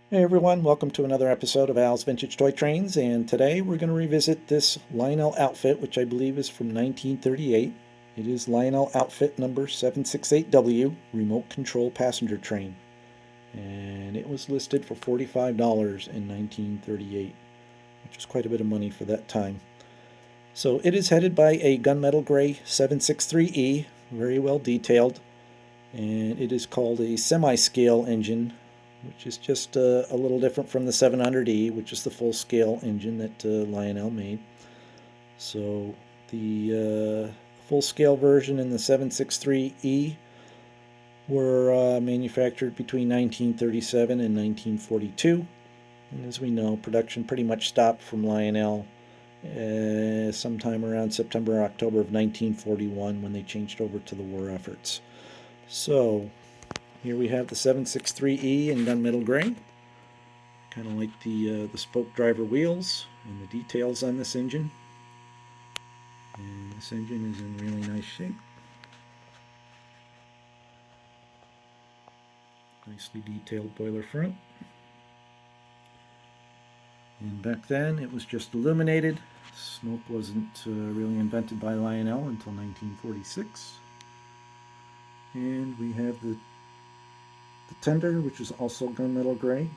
Hey everyone, welcome to another episode of Al's Vintage Toy Trains, and today we're going to revisit this Lionel outfit, which I believe is from 1938. It is Lionel outfit number 768W, remote control passenger train, and it was listed for $45 in 1938, which is quite a bit of money for that time. So it is headed by a gunmetal gray 763E, very well detailed, and it is called a semi-scale engine, which is just a little different from the 700E, which is the full-scale engine that Lionel made. So the full-scale version and the 763E were manufactured between 1937 and 1942. And as we know, production pretty much stopped from Lionel sometime around September or October of 1941 when they changed over to the war efforts. So here we have the 763E in gunmetal gray, kind of like the spoke driver wheels and the details on this engine. And this engine is in really nice shape. Nicely detailed boiler front. And back then it was just illuminated. Smoke wasn't really invented by Lionel until 1946. And we have the tender, which is also gunmetal gray,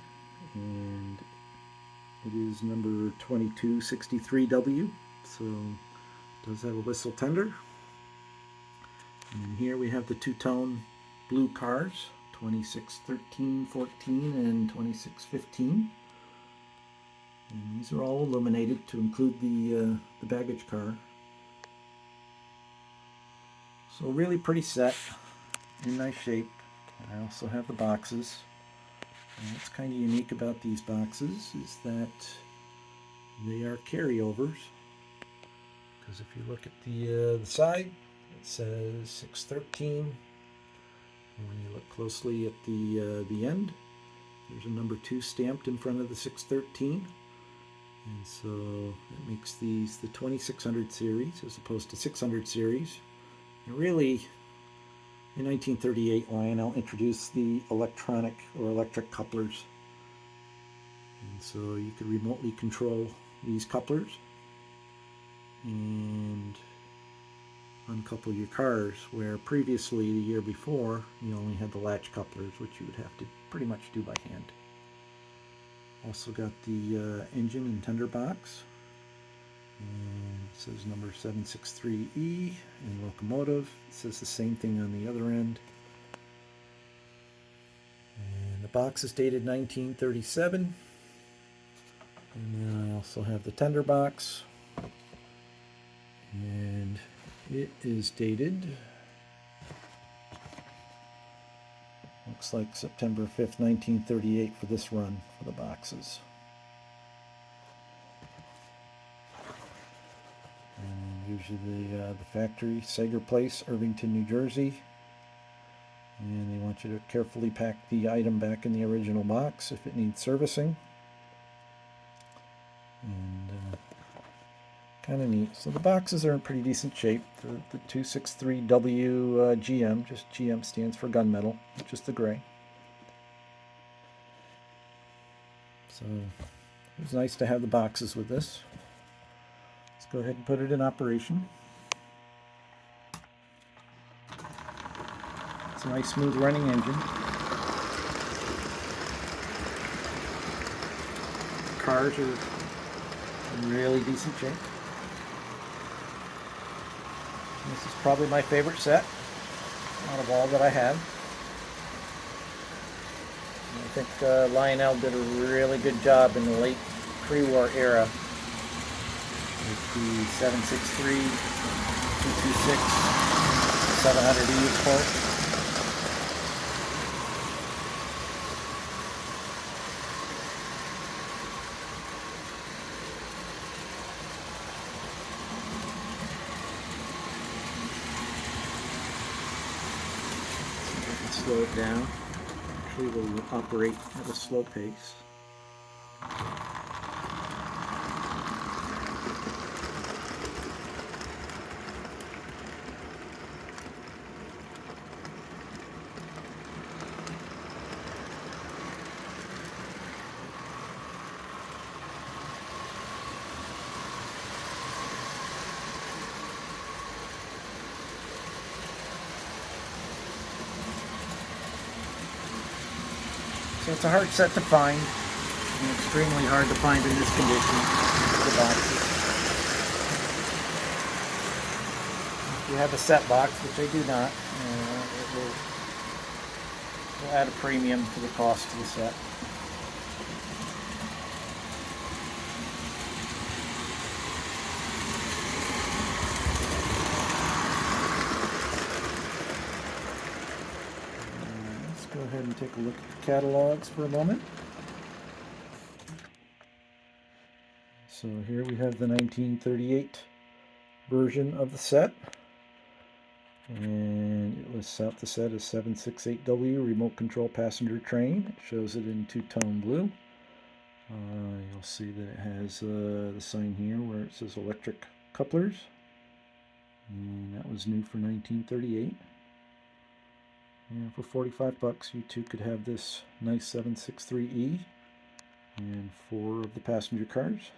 and it is number 2263W, so it does have a whistle tender. And here we have the two-tone blue cars, 261314 and 2615. And these are all illuminated to include the baggage car. So really pretty set, in nice shape. I also have the boxes. And what's kind of unique about these boxes is that they are carryovers. Because if you look at the side, it says 613. And when you look closely at the end, there's a number 2 stamped in front of the 613. And so it makes these the 2600 series as opposed to 600 series. And really, in 1938, Lionel introduced the electronic or electric couplers. And so you could remotely control these couplers and uncouple your cars, where previously, the year before, you only had the latch couplers, which you would have to pretty much do by hand. Also got the engine and tender box. And it says number 763E in locomotive. It says the same thing on the other end. And the box is dated 1937. And then I also have the tender box. And it is dated, looks like September 5th, 1938 for this run for the boxes. Usually the factory, Sager Place, Irvington, New Jersey. And they want you to carefully pack the item back in the original box if it needs servicing. And kind of neat. So the boxes are in pretty decent shape. The 263W GM, just GM stands for gunmetal, which is the gray. So it was nice to have the boxes with this. Go ahead and put it in operation. It's a nice smooth running engine. The cars are in really decent shape. This is probably my favorite set out of all that I have. And I think Lionel did a really good job in the late pre-war era with the 763, 226, 700E, of course. Slow it down. Actually, we'll operate at a slow pace. So it's a hard set to find, and extremely hard to find in this condition, the boxes. If you have a set box, which I do not, it will add a premium to the cost of the set. Let's go ahead and take a look at the catalogs for a moment. So here we have the 1938 version of the set, and it lists out the set as 768W remote control passenger train. It shows it in two-tone blue. You'll see that it has the sign here where it says electric couplers, and that was new for 1938. And for 45 bucks, you too could have this nice 763E and 4 of the passenger cars.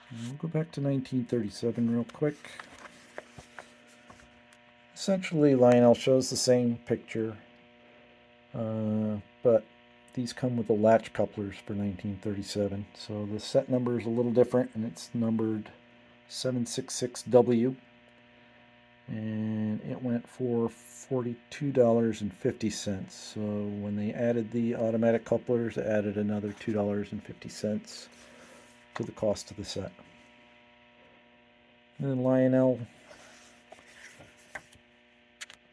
And we'll go back to 1937 real quick. Essentially, Lionel shows the same picture, but these come with the latch couplers for 1937. So the set number is a little different, and it's numbered 766W. And it went for $42.50. So when they added the automatic couplers, it added another $2.50 to the cost of the set. And then Lionel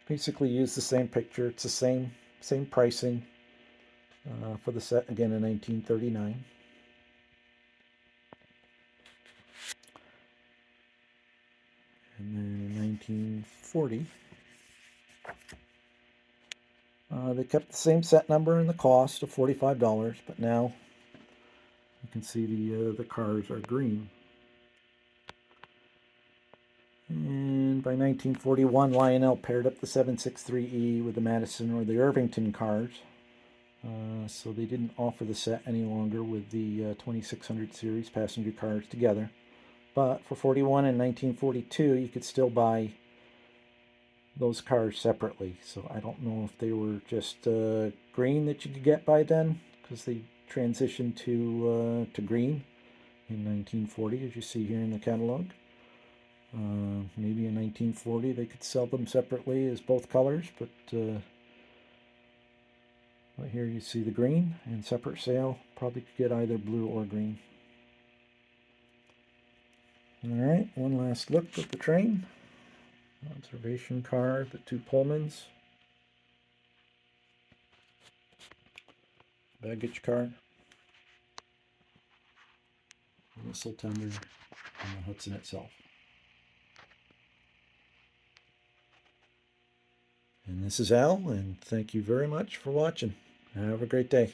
basically used the same picture. It's the same pricing for the set, again in 1939. And then in 1940, they kept the same set number and the cost of $45, but now you can see the cars are green. And by 1941, Lionel paired up the 763E with the Madison or the Irvington cars. So they didn't offer the set any longer with the 2600 series passenger cars together. But for $41 in 1942, you could still buy those cars separately. So I don't know if they were just green that you could get by then, because they transitioned to green in 1940, as you see here in the catalog. Maybe in 1940 they could sell them separately as both colors, but here you see the green and separate sale. Probably could get either blue or green. Alright, one last look at the train. Observation car, the two Pullmans. Baggage car. Missile tender, and the Hudson itself. And this is Al, and thank you very much for watching. Have a great day.